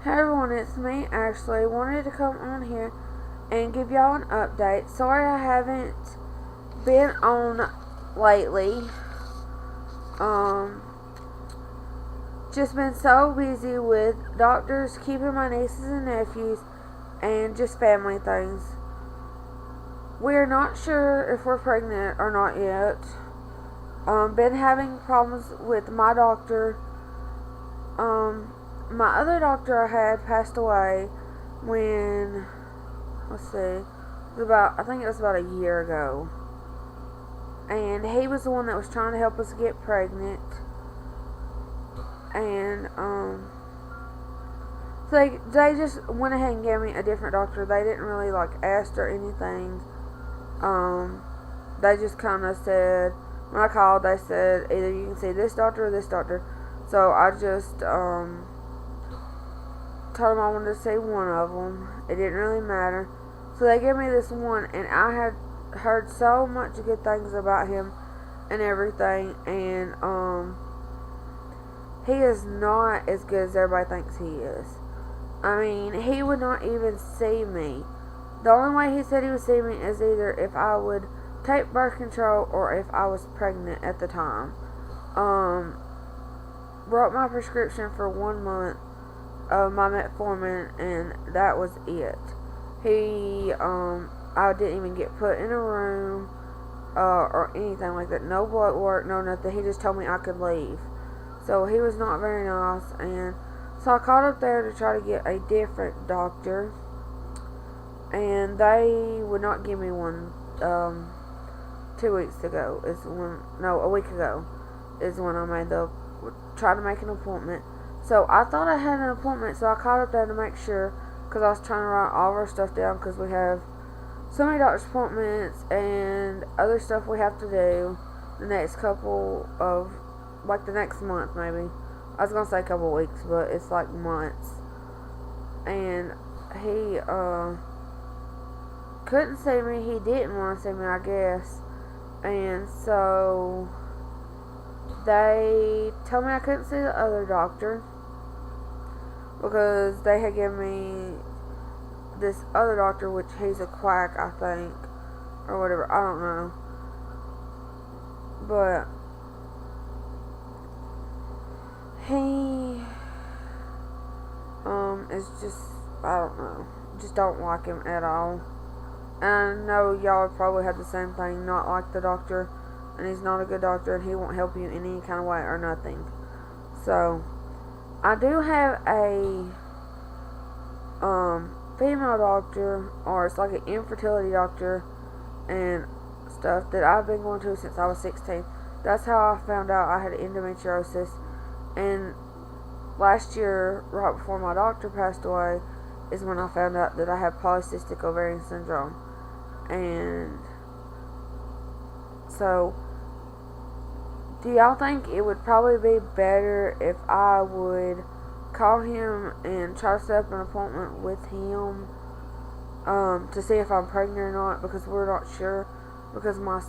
Hey everyone, it's me Ashley. Wanted to come on here and give y'all an update. Sorry I haven't been on lately. Um, just been so busy with doctors, keeping my nieces and nephews, and just family things. We're not sure if we're pregnant or not yet. Been having problems with my doctor. My other doctor I had passed away when, I think it was about a year ago. And he was the one that was trying to help us get pregnant. And, so they just went ahead and gave me a different doctor. They didn't really, ask or anything. They just kind of said, when I called, they said, either you can see this doctor or this doctor. So I just, told them I wanted to see one of them. It didn't really matter. So they gave me this one, and I had heard so much good things about him and everything, and, he is not as good as everybody thinks he is. I mean, he would not even see me. The only way he said he would see me is either if I would take birth control or if I was pregnant at the time. Wrote my prescription for 1 month of my metformin, and that was it. I didn't even get put in a room, or anything like that. No blood work, no nothing. He just told me I could leave. So he was not very nice, and so I called up there to try to get a different doctor, and they would not give me one. 2 weeks ago a week ago is when I tried to make an appointment. So I thought I had an appointment, so I called up there to make sure, because I was trying to write all of our stuff down, because we have so many doctor's appointments and other stuff we have to do the next couple of, the next month maybe. I was going to say a couple of weeks, but it's months. And he couldn't see me. He didn't want to see me, I guess. And so they told me I couldn't see the other doctor because they had given me this other doctor, which he's a quack, I think, or whatever. I don't know. But he is just, I don't know, just don't like him at all. And I know y'all probably have the same thing, not like the doctor, and he's not a good doctor, and he won't help you in any kind of way or nothing. So I do have a female doctor, or it's like an infertility doctor and stuff, that I've been going to since I was 16. That's how I found out I had endometriosis. And last year, right before my doctor passed away, is when I found out that I had polycystic ovarian syndrome. And so, do y'all think it would probably be better if I would call him and try to set up an appointment with him to see if I'm pregnant or not? Because we're not sure. Because my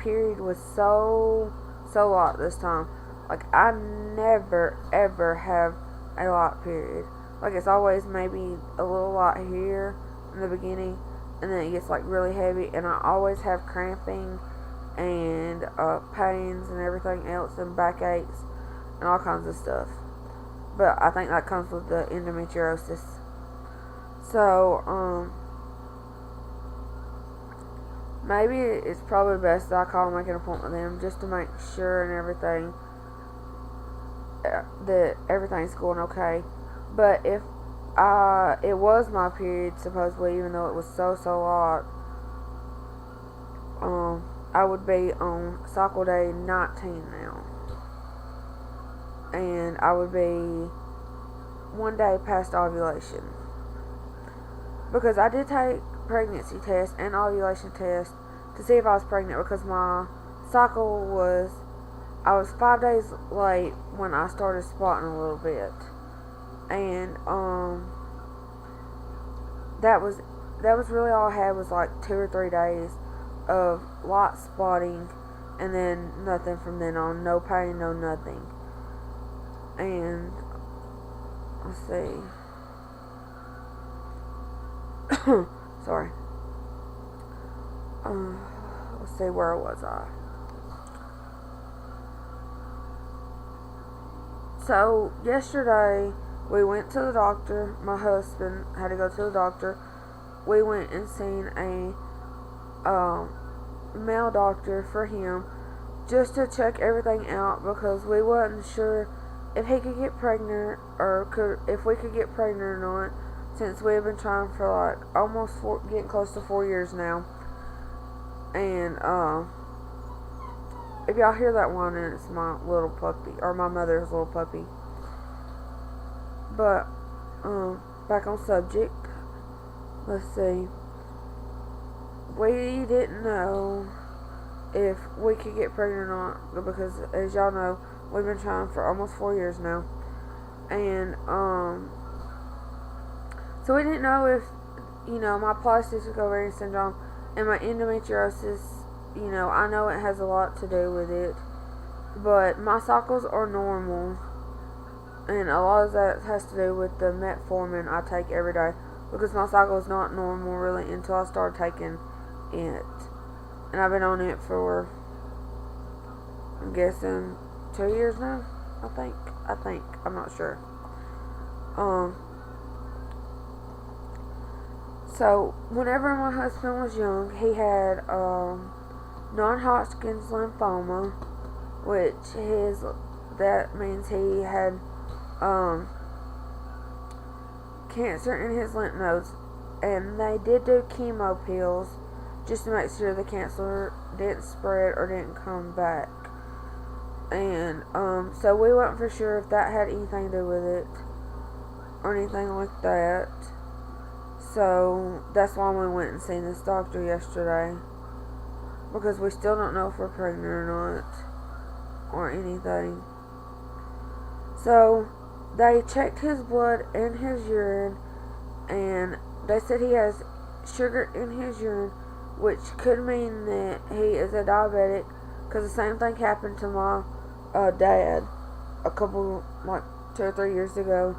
period was so light this time. I never ever have a light period. It's always maybe a little light here in the beginning, and then it gets really heavy, and I always have cramping and pains and everything else, and backaches and all kinds of stuff. But I think that comes with the endometriosis. So maybe it's probably best that I call and make an appointment with them, just to make sure and everything that everything's going okay. But if it was my period, supposedly, even though it was so hot, I would be on cycle day 19 now. And I would be 1 day past ovulation. Because I did take pregnancy test and ovulation test to see if I was pregnant, because my cycle was, I was 5 days late when I started spotting a little bit. And that was really all I had, was 2 or 3 days of light spotting, and then nothing from then on. No pain, no nothing. And let's see, Sorry. Let's see, where was I? So, yesterday, we went to the doctor. My husband had to go to the doctor. We went and seen a male doctor for him just to check everything out because we wasn't sure if he could get pregnant or if we could get pregnant or not, since we have been trying for like almost getting close to 4 years now. And if y'all hear that whining, it's my little puppy, or my mother's little puppy. But back on subject. Let's see. We didn't know if we could get pregnant or not because, as y'all know, we've been trying for almost 4 years now. And so we didn't know if, my polycystic ovarian syndrome and my endometriosis, I know it has a lot to do with it, but my cycles are normal, and a lot of that has to do with the metformin I take every day, because my cycle is not normal really until I started taking it, and I've been on it for, I'm guessing, 2 years now, I think, I'm not sure. So, whenever my husband was young, he had non-Hodgkin's lymphoma, that means he had cancer in his lymph nodes, and they did do chemo pills just to make sure the cancer didn't spread or didn't come back. And so we weren't for sure if that had anything to do with it or anything like that. So that's why we went and seen this doctor yesterday, because we still don't know if we're pregnant or not or anything. So they checked his blood and his urine, and they said he has sugar in his urine, which could mean that he is a diabetic, because the same thing happened to my dad a couple, like 2 or 3 years ago,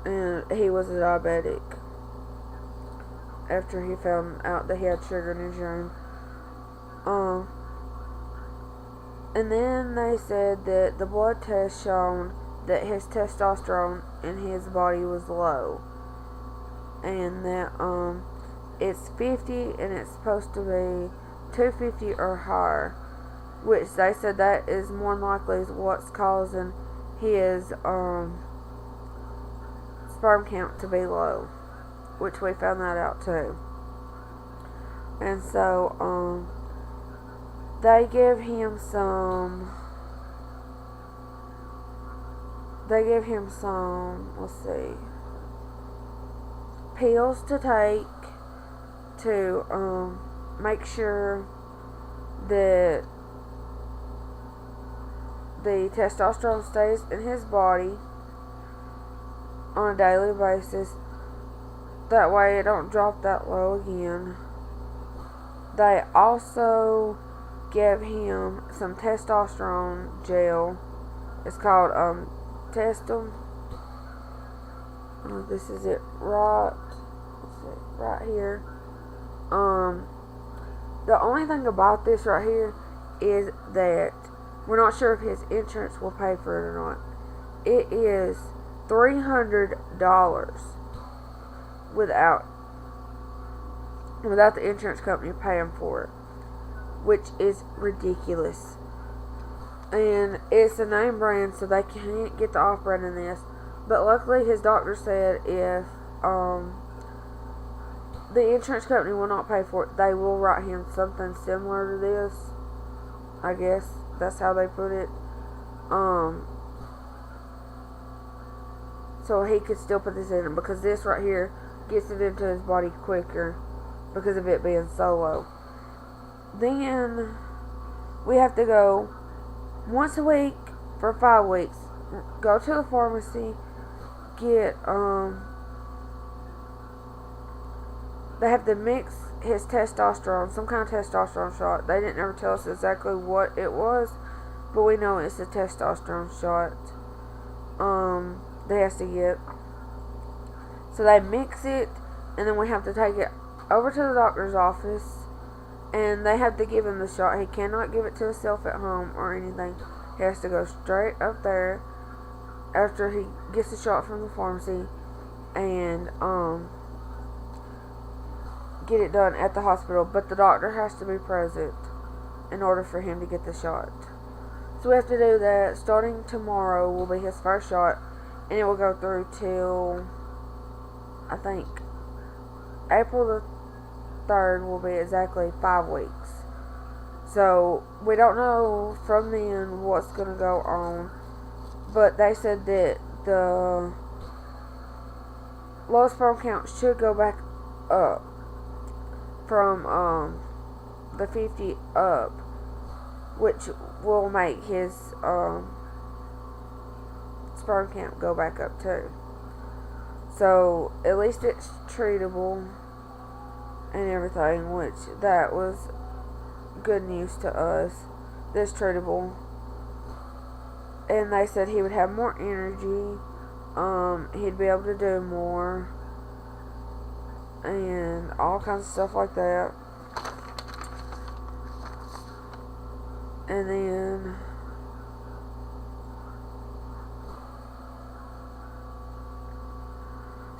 and he was a diabetic after he found out that he had sugar in his urine. And then they said that the blood test shown that his testosterone in his body was low, and that it's 50 and it's supposed to be 250 or higher, which they said that is more than likely what's causing his sperm count to be low, which we found that out too. And so they give him some, let's see, pills to take to make sure that the testosterone stays in his body on a daily basis. That way it don't drop that low again. They also give him some testosterone gel. It's called Testum. This is it right here. The only thing about this right here is that we're not sure if his insurance will pay for it or not. It is $300 without the insurance company paying for it, which is ridiculous. And it's a name brand, so they can't get the off brand in this. But luckily, his doctor said if the insurance company will not pay for it, they will write him something similar to this. I guess that's how they put it. So he could still put this in him, because this right here gets it into his body quicker because of it being so low. Then we have to go once a week for 5 weeks. Go to the pharmacy, get they have to mix his testosterone, some kind of testosterone shot. They didn't ever tell us exactly what it was, but we know it's a testosterone shot they has to get. So they mix it and then we have to take it over to the doctor's office, and they have to give him the shot. He cannot give it to himself at home or anything. He has to go straight up there after he gets the shot from the pharmacy and get it done at the hospital. But the doctor has to be present in order for him to get the shot. So we have to do that. Starting tomorrow will be his first shot, and it will go through till, I think, April the 3rd will be exactly 5 weeks. So we don't know from then what's going to go on, but they said that the low sperm count should go back up from the 50 up, which will make his sperm count go back up too. So at least it's treatable and everything, which that was good news to us. This treatable, and they said he would have more energy. He'd be able to do more and all kinds of stuff like that. And then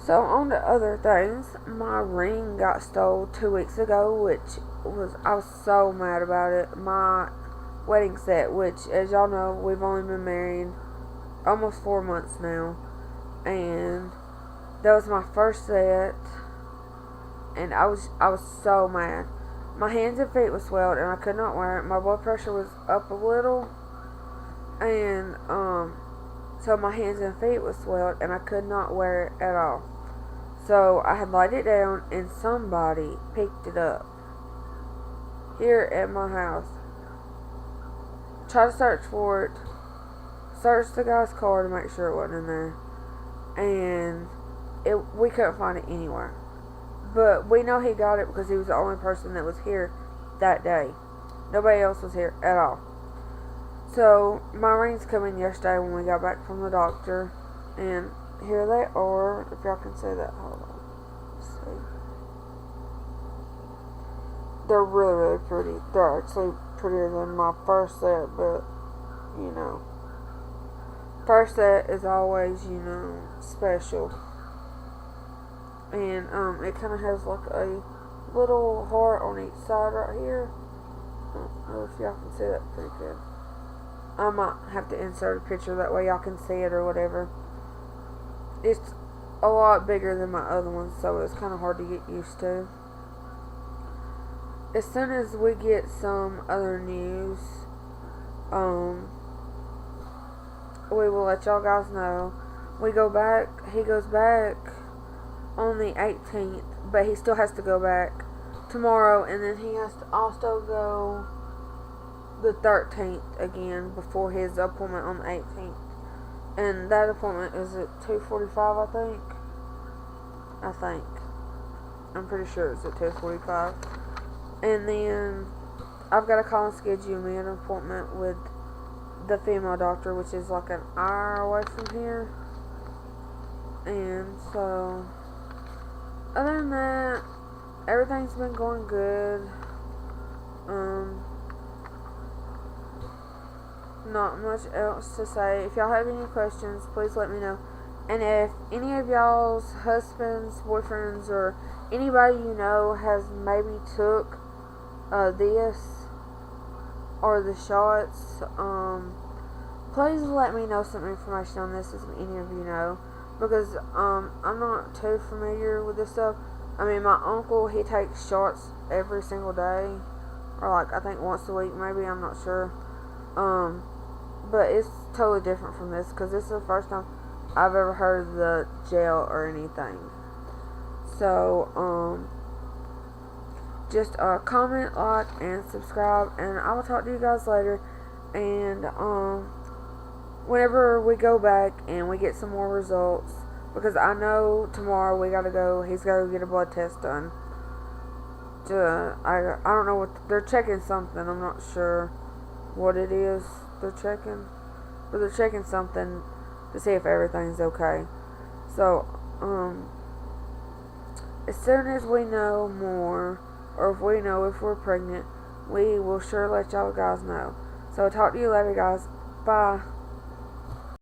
so on to other things. My ring got stolen 2 weeks ago, I was so mad about it. My wedding set, which, as y'all know, we've only been married almost 4 months now, and that was my first set, and I was so mad. My hands and feet were swelled, and I could not wear it. My blood pressure was up a little, and so my hands and feet were swelled, and I could not wear it at all. So I had laid it down, and somebody picked it up here at my house. Tried to search for it. Searched the guy's car to make sure it wasn't in there, and we couldn't find it anywhere. But we know he got it because he was the only person that was here that day. Nobody else was here at all. So my rings come in yesterday when we got back from the doctor, and here they are. If y'all can see that, hold on. Let's see. They're really, really pretty. They're actually prettier than my first set, but you know, first set is always, you know, special. And it kind of has like a little heart on each side right here. I don't know if y'all can see that pretty good. I might have to insert a picture that way y'all can see it or whatever. It's a lot bigger than my other ones, so it's kind of hard to get used to. As soon as we get some other news, we will let y'all guys know. He goes back on the 18th, but he still has to go back tomorrow, and then he has to also go the 13th again before his appointment on the 18th. And that appointment is at 2:45, I think. I'm pretty sure it's at 2:45. And then I've got to call and schedule me an appointment with the female doctor, which is like an hour away from here. And so, other than that, everything's been going good. Not much else to say. If y'all have any questions, please let me know. And if any of y'all's husbands, boyfriends, or anybody you know has maybe took this or the shots, please let me know some information on this if any of you know, because I'm not too familiar with this stuff. I mean, my uncle, he takes shots every single day, or like I think once a week maybe, I'm not sure. But it's totally different from this, because this is the first time I've ever heard of the gel or anything. So, just comment, like, and subscribe, and I will talk to you guys later. And whenever we go back and we get some more results, because I know tomorrow he's got to go get a blood test done. I don't know what they're checking, something. I'm not sure what it is they're checking, but they're checking something to see if everything's okay. So As soon as we know more, or if we know if we're pregnant, we will sure let y'all guys know. So I'll talk to you later, guys. Bye.